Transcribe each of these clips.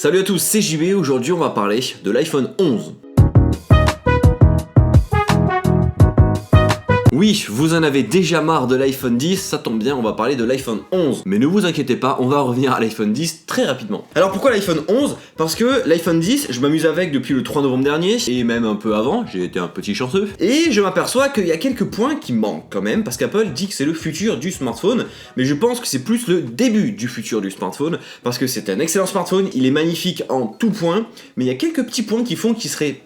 Salut à tous, c'est JB, aujourd'hui on va parler de l'iPhone 11. Oui, vous en avez déjà marre de l'iPhone 10, ça tombe bien, on va parler de l'iPhone 11. Mais ne vous inquiétez pas, on va revenir à l'iPhone 10 très rapidement. Alors pourquoi l'iPhone 11 ? Parce que l'iPhone 10, je m'amuse avec depuis le 3 novembre dernier, et même un peu avant, j'ai été un petit chanceux. Et je m'aperçois qu'il y a quelques points qui manquent quand même, parce qu'Apple dit que c'est le futur du smartphone, mais je pense que c'est plus le début du futur du smartphone, parce que c'est un excellent smartphone, il est magnifique en tout point, mais il y a quelques petits points qui font qu'il serait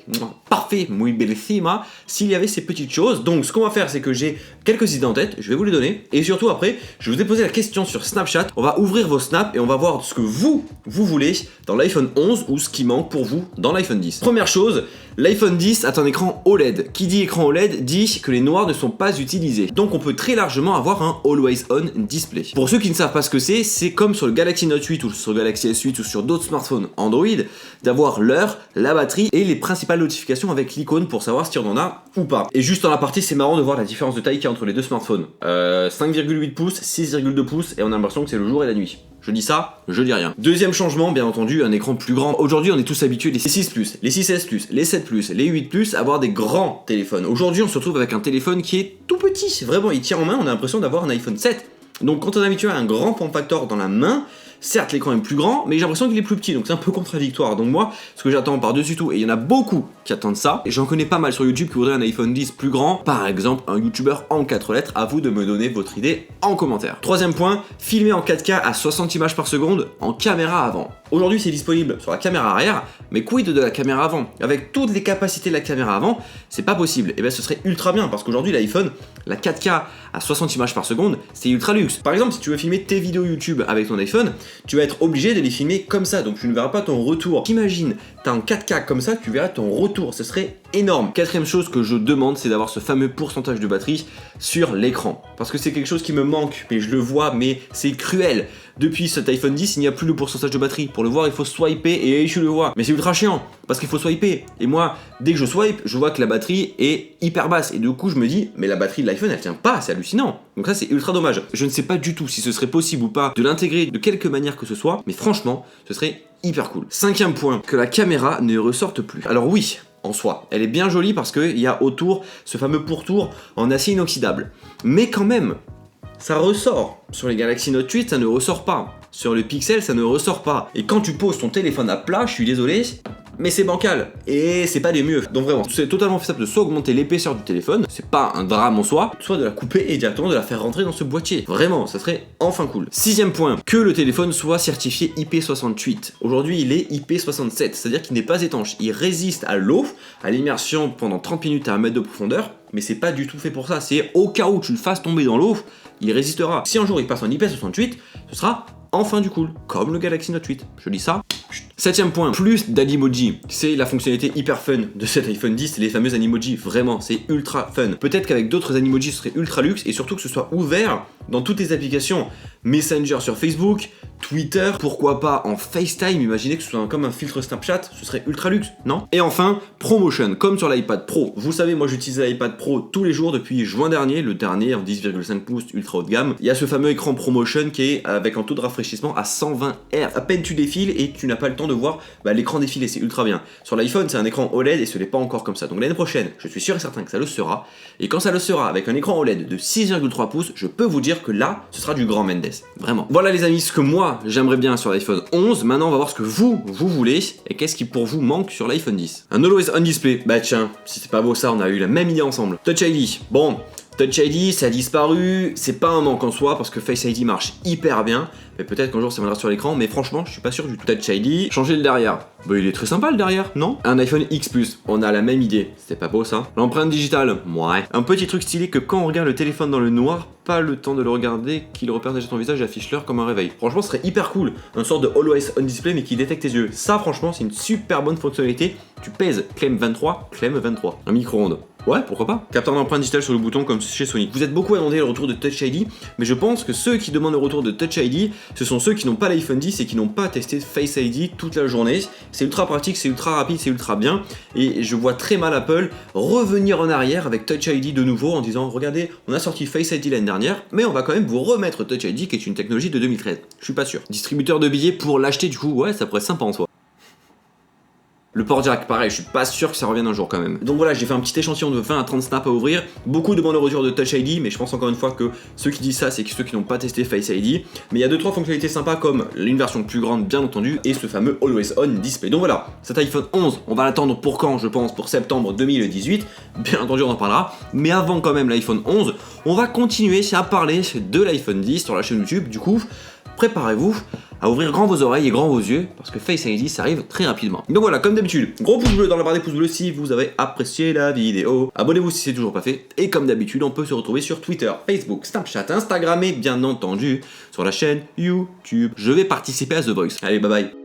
parfait, muy bellissima, s'il y avait ces petites choses. Donc ce qu'on va faire, c'est que j'ai quelques idées en tête, je vais vous les donner, et surtout après, je vous ai posé la question sur Snapchat, on va ouvrir vos snaps et on va voir ce que vous voulez dans l'iPhone 11 ou ce qui manque pour vous dans l'iPhone 10. Première chose, l'iPhone 10 a un écran OLED. Qui dit écran OLED dit que les noirs ne sont pas utilisés. Donc on peut très largement avoir un Always On Display. Pour ceux qui ne savent pas ce que c'est comme sur le Galaxy Note 8 ou sur le Galaxy S8 ou sur d'autres smartphones Android, d'avoir l'heure, la batterie et les principales notifications avec l'icône pour savoir si on en a ou pas. Et juste dans la partie, c'est marrant de voir la différence de taille qu'il y a entre les deux smartphones. 5,8 pouces, 6,2 pouces et on a l'impression que c'est le jour et la nuit. Je dis ça, je dis rien. Deuxième changement, bien entendu, un écran plus grand. Aujourd'hui, on est tous habitués, les 6+, les 6S+, les 7+, les 8+, à avoir des grands téléphones. Aujourd'hui, on se retrouve avec un téléphone qui est tout petit. Vraiment, il tient en main, on a l'impression d'avoir un iPhone 7. Donc quand on est habitué à un grand form factor dans la main, certes l'écran est plus grand, mais j'ai l'impression qu'il est plus petit, donc c'est un peu contradictoire. Donc moi, ce que j'attends par-dessus tout, et il y en a beaucoup qui attendent ça, et j'en connais pas mal sur YouTube qui voudraient un iPhone 10 plus grand, par exemple un YouTuber en 4 lettres, à vous de me donner votre idée en commentaire. Troisième point, filmer en 4K à 60 images par seconde en caméra avant. Aujourd'hui c'est disponible sur la caméra arrière, mais quid de la caméra avant ? Avec toutes les capacités de la caméra avant, c'est pas possible. Et bien ce serait ultra bien, parce qu'aujourd'hui l'iPhone, la 4K à 60 images par seconde, c'est ultra luxe. Par exemple, si tu veux filmer tes vidéos YouTube avec ton iPhone, tu vas être obligé de les filmer comme ça, donc tu ne verras pas ton retour. T'imagines, t'as un 4K comme ça, tu verras ton retour, ce serait énorme. Quatrième chose que je demande, c'est d'avoir ce fameux pourcentage de batterie sur l'écran. Parce que c'est quelque chose qui me manque, mais je le vois, mais c'est cruel. Depuis cet iPhone 10, il n'y a plus le pourcentage de batterie. Pour le voir, il faut swiper et je le vois. Mais c'est ultra chiant, parce qu'il faut swiper. Et moi, dès que je swipe, je vois que la batterie est hyper basse. Et du coup, je me dis, mais la batterie de l'iPhone, elle tient pas, c'est hallucinant. Donc ça, c'est ultra dommage. Je ne sais pas du tout si ce serait possible ou pas de l'intégrer de quelque manière que ce soit, mais franchement, ce serait hyper cool. Cinquième point, que la caméra ne ressorte plus. Alors oui, en soi, elle est bien jolie parce qu'il y a autour ce fameux pourtour en acier inoxydable. Mais quand même, ça ressort. Sur les Galaxy Note 8, ça ne ressort pas. Sur le Pixel, ça ne ressort pas. Et quand tu poses ton téléphone à plat, je suis désolé, mais c'est bancal. Et c'est pas des mieux. Donc vraiment, c'est totalement faisable de soit augmenter l'épaisseur du téléphone, c'est pas un drame en soi, soit de la couper et directement de la faire rentrer dans ce boîtier. Vraiment, ça serait enfin cool. Sixième point, que le téléphone soit certifié IP68. Aujourd'hui, il est IP67, c'est-à-dire qu'il n'est pas étanche. Il résiste à l'eau, à l'immersion pendant 30 minutes à 1 mètre de profondeur, mais c'est pas du tout fait pour ça. C'est au cas où tu le fasses tomber dans l'eau, il résistera. Si un jour il passe en IP68, ce sera enfin du cool, comme le Galaxy Note 8. Je dis ça. Septième point, plus d'animoji. C'est la fonctionnalité hyper fun de cet iPhone 10, les fameux animoji. Vraiment, c'est ultra fun. Peut-être qu'avec d'autres animoji, ce serait ultra luxe et surtout que ce soit ouvert dans toutes les applications. Messenger sur Facebook, Twitter, pourquoi pas en FaceTime, imaginez que ce soit comme un filtre Snapchat, ce serait ultra luxe, non ? Et enfin, ProMotion, comme sur l'iPad Pro. Vous savez, moi j'utilise l'iPad Pro tous les jours depuis juin dernier, le dernier en 10,5 pouces ultra haut de gamme. Il y a ce fameux écran ProMotion qui est avec un taux de rafraîchissement à 120 Hz. À peine tu défiles et tu n'as pas le temps de voir l'écran défiler, c'est ultra bien. Sur l'iPhone, c'est un écran OLED et ce n'est pas encore comme ça. Donc l'année prochaine, je suis sûr et certain que ça le sera. Et quand ça le sera, avec un écran OLED de 6,3 pouces, je peux vous dire que là, ce sera du grand Mendes. Vraiment. Voilà les amis, ce que moi j'aimerais bien sur l'iPhone 11. Maintenant, on va voir ce que vous voulez et qu'est-ce qui pour vous manque sur l'iPhone 10. Un Always On Display. Bah tiens, si c'est pas beau ça, on a eu la même idée ensemble. Touch ID. Bon, Touch ID, ça a disparu, c'est pas un manque en soi parce que Face ID marche hyper bien, mais peut-être qu'un jour ça viendra sur l'écran, mais franchement, je suis pas sûr du tout. Touch ID, changer le derrière. Bah il est très sympa le derrière, non ? Un iPhone X+, on a la même idée, c'est pas beau ça ? L'empreinte digitale, ouais. Un petit truc stylé que quand on regarde le téléphone dans le noir, pas le temps de le regarder, qu'il repère déjà ton visage et affiche l'heure comme un réveil. Franchement, ce serait hyper cool, un sort de Always On Display mais qui détecte tes yeux. Ça franchement, c'est une super bonne fonctionnalité. Tu pèses Clem 23, Clem 23. Un micro-ondes. Ouais, pourquoi pas. Capteur d'empreinte digitale sur le bouton comme chez Sony. Vous êtes beaucoup à demander le retour de Touch ID, mais je pense que ceux qui demandent le retour de Touch ID, ce sont ceux qui n'ont pas l'iPhone 10 et qui n'ont pas testé Face ID toute la journée. C'est ultra pratique, c'est ultra rapide, c'est ultra bien. Et je vois très mal Apple revenir en arrière avec Touch ID de nouveau en disant regardez, on a sorti Face ID l'année dernière, mais on va quand même vous remettre Touch ID qui est une technologie de 2013. Je suis pas sûr. Distributeur de billets pour l'acheter du coup, ouais, ça pourrait être sympa en soi. Le port jack, pareil, je suis pas sûr que ça revienne un jour quand même. Donc voilà, j'ai fait un petit échantillon de 20 à 30 snaps à ouvrir. Beaucoup demandent le retour de Touch ID, mais je pense encore une fois que ceux qui disent ça, c'est ceux qui n'ont pas testé Face ID. Mais il y a 2-3 fonctionnalités sympas comme une version plus grande, bien entendu, et ce fameux Always On Display. Donc voilà, cet iPhone 11, on va l'attendre pour quand? Je pense pour septembre 2018. Bien entendu, on en parlera. Mais avant quand même l'iPhone 11, on va continuer à parler de l'iPhone 10 sur la chaîne YouTube. Du coup, préparez-vous à ouvrir grand vos oreilles et grand vos yeux parce que Face ID ça arrive très rapidement. Donc voilà, comme d'habitude, gros pouce bleu dans la barre des pouces bleus si vous avez apprécié la vidéo. Abonnez-vous si c'est toujours pas fait. Et comme d'habitude, on peut se retrouver sur Twitter, Facebook, Snapchat, Instagram et bien entendu sur la chaîne YouTube. Je vais participer à The Voice. Allez, bye bye.